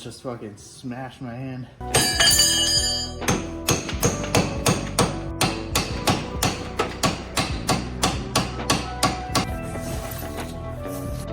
just fucking smashed my hand. The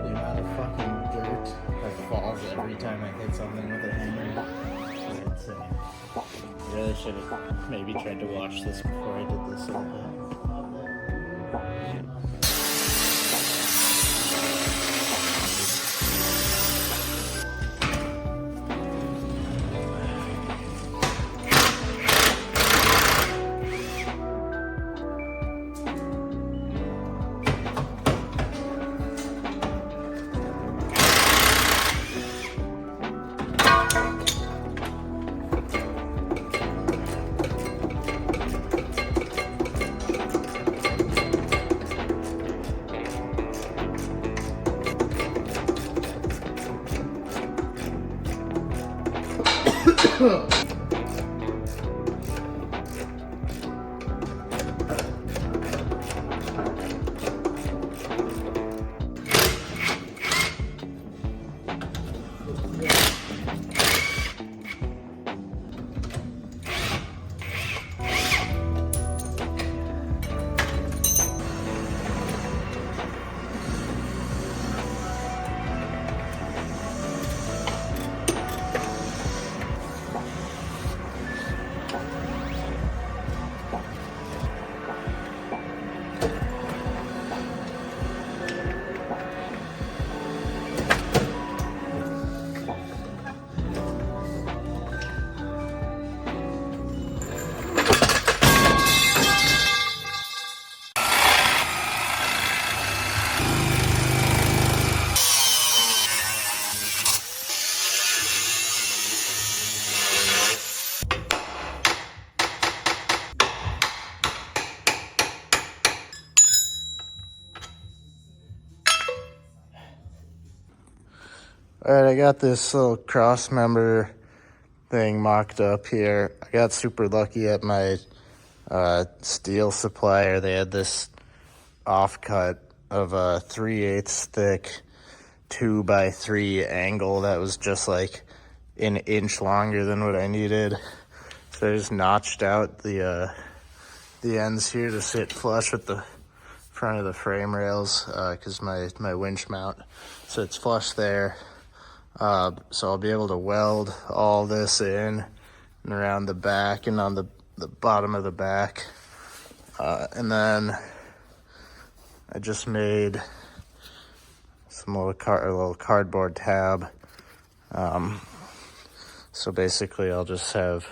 amount of fucking dirt that falls every time I hit something with a hammer is insane. I really should have maybe tried to watch this before I did this a little bit. Alright, I got this little Crossmember thing mocked up here. I got super lucky at my steel supplier. They had this offcut of a 3/8 thick 2x3 angle that was just like an inch longer than what I needed. So I just notched out the ends here to sit flush with the front of the frame rails because my winch mount sits flush there. So I'll be able to weld all this in and around the back and on the bottom of the back. And then I just made some little cardboard tab. So basically I'll just have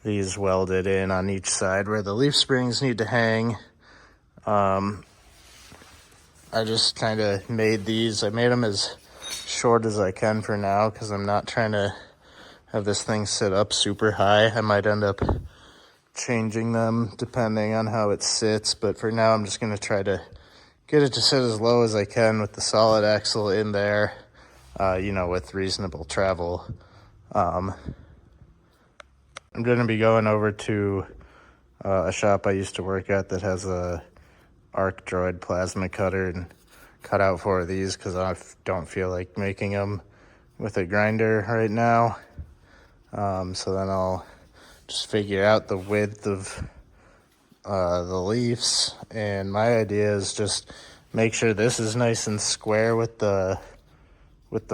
these welded in on each side where the leaf springs need to hang. I just kind of made these. I made them as short as I can for now because I'm not trying to have this thing sit up super high. I might end up changing them depending on how it sits, but for now I'm just going to try to get it to sit as low as I can with the solid axle in there, with reasonable travel. I'm going to be going over to a shop I used to work at that has a Arc Droid plasma cutter and cut out 4 of these because I don't feel like making them with a grinder right now. So then I'll just figure out the width of the leaves, and my idea is just make sure this is nice and square with the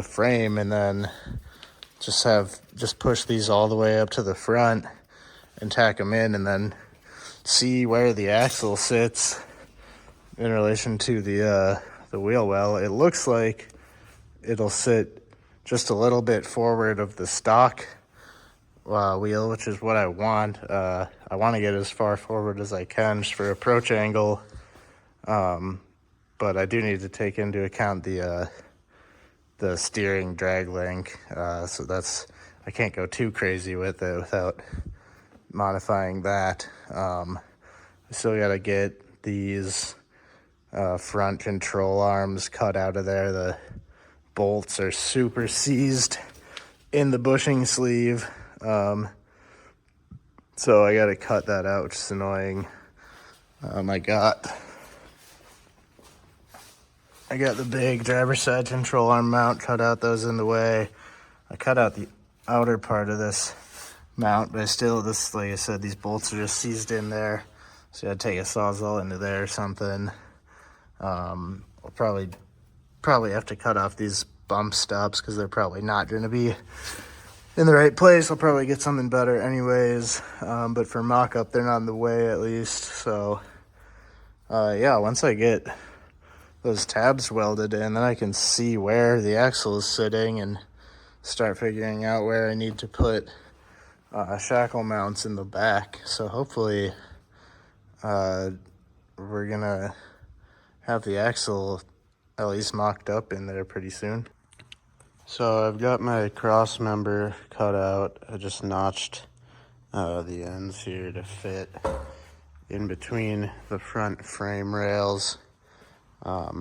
frame, and then just push these all the way up to the front and tack them in, and then see where the axle sits in relation to the wheel well. It looks like it'll sit just a little bit forward of the stock wheel, which is what I want. I want to get as far forward as I can just for approach angle, but I do need to take into account the steering drag link, so I can't go too crazy with it without modifying that. I still got to get these front control arms cut out of there. The bolts are super seized in the bushing sleeve, so I got to cut that out, which is annoying. I got the big driver's side control arm mount cut out. Those in the way. I cut out the outer part of this mount, but like I said, these bolts are just seized in there. So I gotta take a Sawzall into there or something. I'll probably have to cut off these bump stops because they're probably not gonna be in the right place. I'll probably get something better anyways. But for mock-up, they're not in the way at least. So yeah, once I get those tabs welded in, then I can see where the axle is sitting and start figuring out where I need to put shackle mounts in the back. So hopefully we're gonna have the axle at least mocked up in there pretty soon. So I've got my cross member cut out. I just notched the ends here to fit in between the front frame rails. I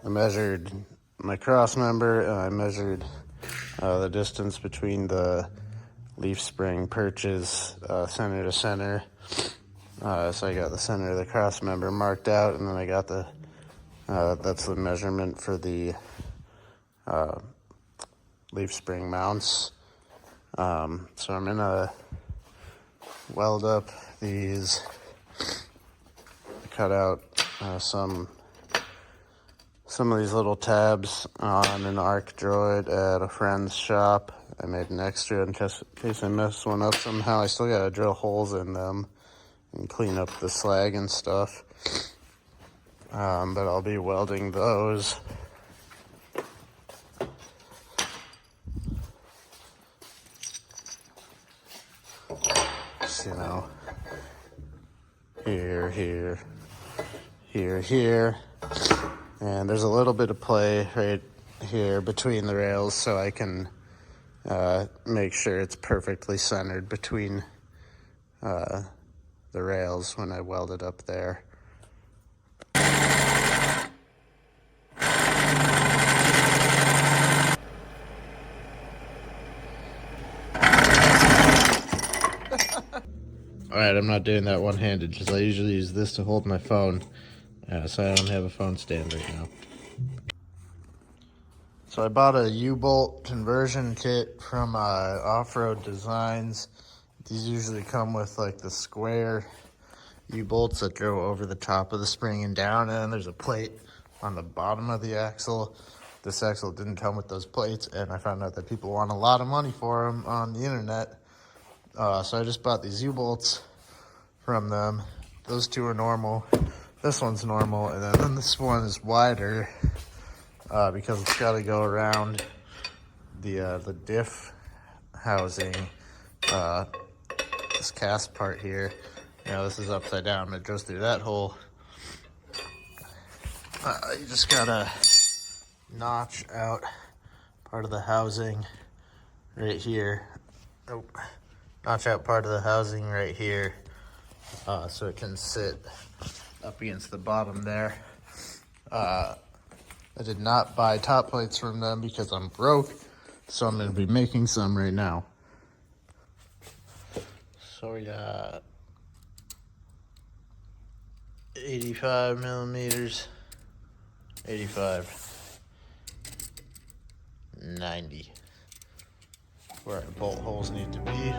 measured my cross member, I measured the distance between the leaf spring perches center to center. So I got the center of the cross member marked out, and then I got the that's the measurement for the leaf spring mounts. So I'm gonna weld up these, cut out some of these little tabs on an arc droid at a friend's shop. I made an extra in case I mess one up somehow. I still gotta drill holes in them and clean up the slag and stuff. But I'll be welding those. Just, you know, here, and there's a little bit of play right here between the rails, so I can make sure it's perfectly centered between the rails when I weld it up there. Alright, I'm not doing that one-handed because I usually use this to hold my phone. So I don't have a phone stand right now. So I bought a U-bolt conversion kit from Off-Road Designs. These usually come with like the square U-bolts that go over the top of the spring and down, and then there's a plate on the bottom of the axle. This axle didn't come with those plates, and I found out that people want a lot of money for them on the internet. So I just bought these U-bolts from them. Those two are normal. This one's normal, and then this one is wider because it's got to go around the diff housing. This cast part here, you know, this is upside down. It goes through that hole. You just gotta notch out part of the housing right here. Nope. Notch out part of the housing right here so it can sit up against the bottom there. I did not buy top plates from them because I'm broke, so I'm going to be making some right now. So we got 85 millimeters, 85, 90. Where our bolt holes need to be.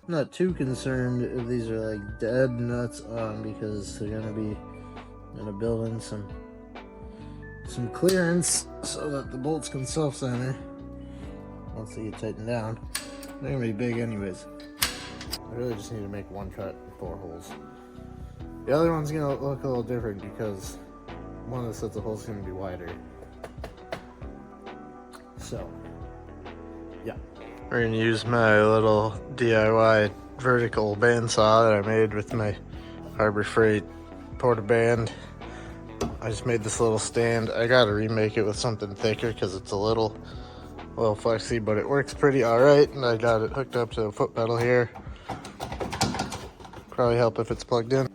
I'm not too concerned if these are like dead nuts on because they're gonna build in some clearance so that the bolts can self-center once they get tightened down. They're gonna be big anyways. I really just need to make one cut and 4 holes. The other one's gonna look a little different because one of the sets of holes is gonna be wider. So, yeah. We're gonna use my little DIY vertical bandsaw that I made with my Harbor Freight porta band. I just made this little stand. I gotta remake it with something thicker because it's a little flexy, but it works pretty alright. And I got it hooked up to a foot pedal here. probably help if it's plugged in.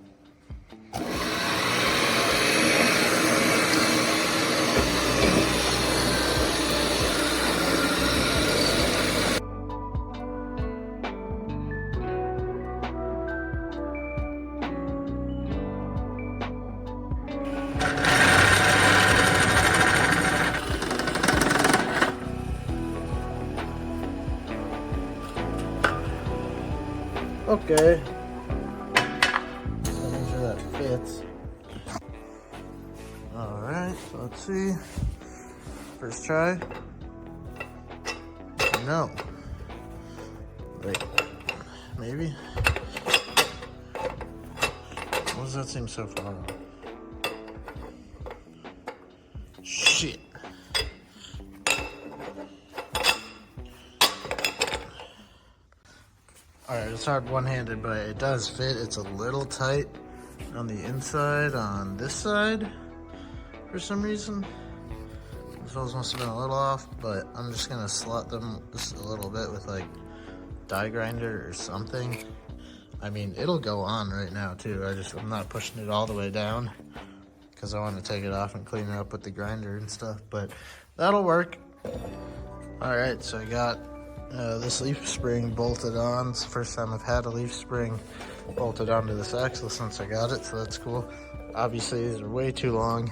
Okay. So make sure that fits. Alright, so let's see. First try. No. Wait. Maybe? Why does that seem so far off? Shit. Alright, it's hard one-handed, but it does fit. It's a little tight on the inside on this side for some reason. The fills must have been a little off, but I'm just gonna slot them just a little bit with like die grinder or something. I mean, it'll go on right now too. I'm not pushing it all the way down because I want to take it off and clean it up with the grinder and stuff, but that'll work. Alright, so I got this leaf spring bolted on. It's the first time I've had a leaf spring bolted onto this axle since I got it, so that's cool. Obviously, these are way too long.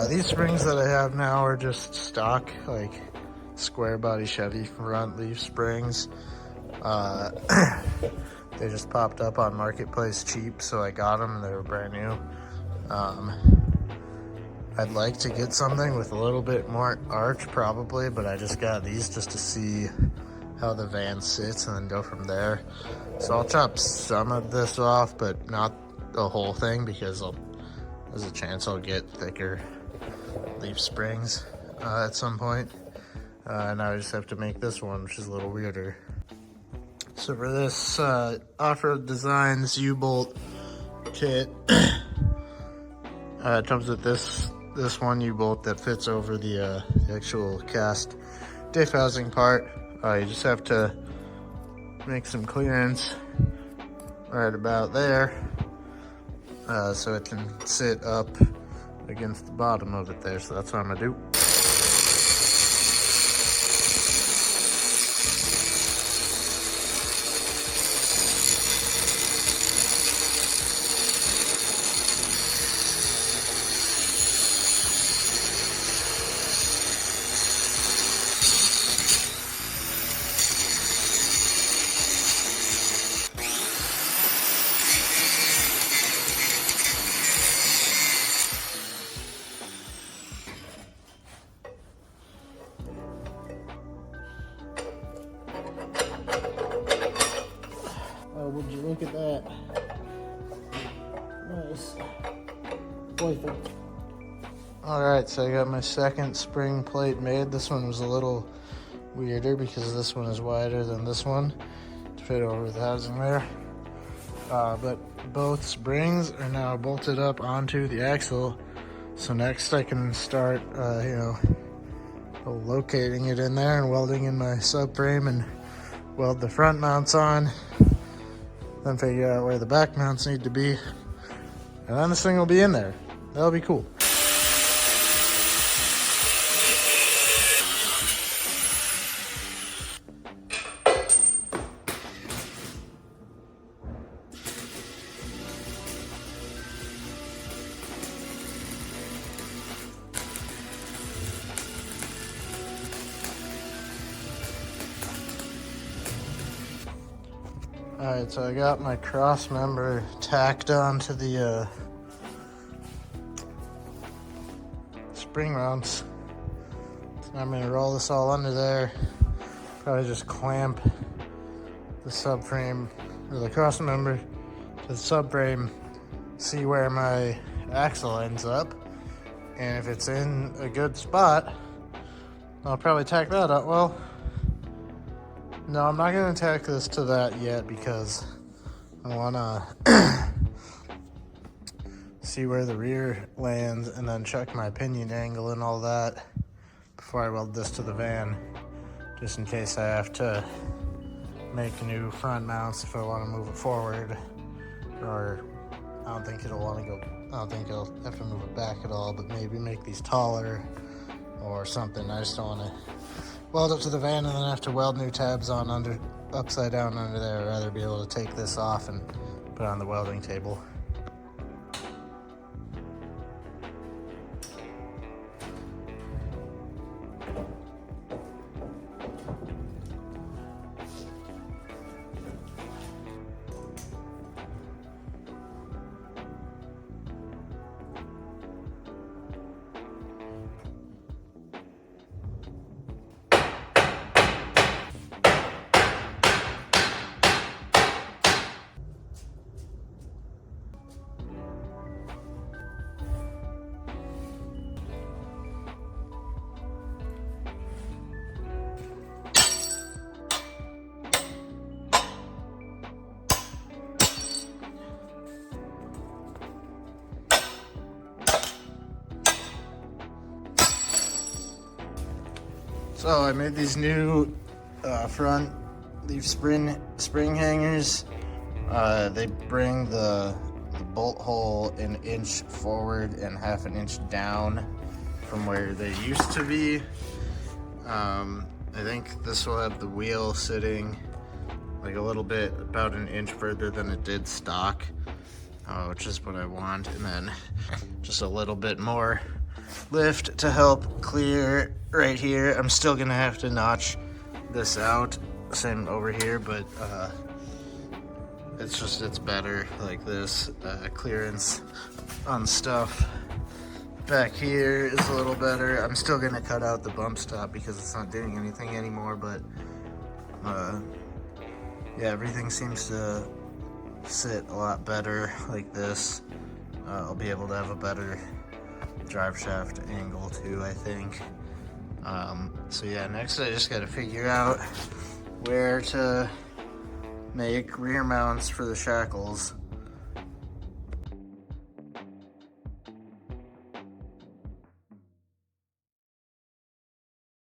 These springs that I have now are just stock, like square body Chevy front leaf springs. They just popped up on Marketplace cheap, so I got them. They were brand new. I'd like to get something with a little bit more arch probably, but I just got these just to see how the van sits and then go from there. So I'll chop some of this off, but not the whole thing, because there's a chance I'll get thicker leaf springs at some point. And I just have to make this one, which is a little weirder. So for this Off-Road Designs U-bolt kit, it comes with this one U-bolt that fits over the actual cast diff housing part. You just have to make some clearance right about there so it can sit up against the bottom of it there. So that's what I'm gonna do. Oh, would you look at that? Nice. Perfect. Alright, so I got my second spring plate made. This one was a little weirder because this one is wider than this one to fit over the housing there. But both springs are now bolted up onto the axle. So next I can start, locating it in there and welding in my subframe and weld the front mounts on. Then figure out where the back mounts need to be. And then this thing will be in there. That'll be cool. Alright, so I got my Crossmember tacked onto the spring mounts. So I'm going to roll this all under there. Probably just clamp the subframe or the Crossmember to the subframe, see where my axle ends up, and if it's in a good spot, I'll probably tack that up. Well, no, I'm not going to tack this to that yet because I want to see where the rear lands and then check my pinion angle and all that before I weld this to the van, just in case I have to make new front mounts if I want to move it forward or I don't think it'll want to go, I don't think I'll have to move it back at all, but maybe make these taller or something. I just don't want to weld up to the van and then have to weld new tabs on upside down under there. I'd rather be able to take this off and put it on the welding table. So I made these new front leaf spring hangers. They bring the bolt hole an inch forward and half an inch down from where they used to be. I think this will have the wheel sitting like a little bit, about an inch further than it did stock, which is what I want. And then just a little bit more lift to help clear right here. I'm still gonna have to notch this out, same over here, but it's better like this. Clearance on stuff back here is a little better. I'm still gonna cut out the bump stop because it's not doing anything anymore, but yeah, everything seems to sit a lot better like this. I'll be able to have a better drive shaft angle too, I think. So yeah, next I just gotta figure out where to make rear mounts for the shackles.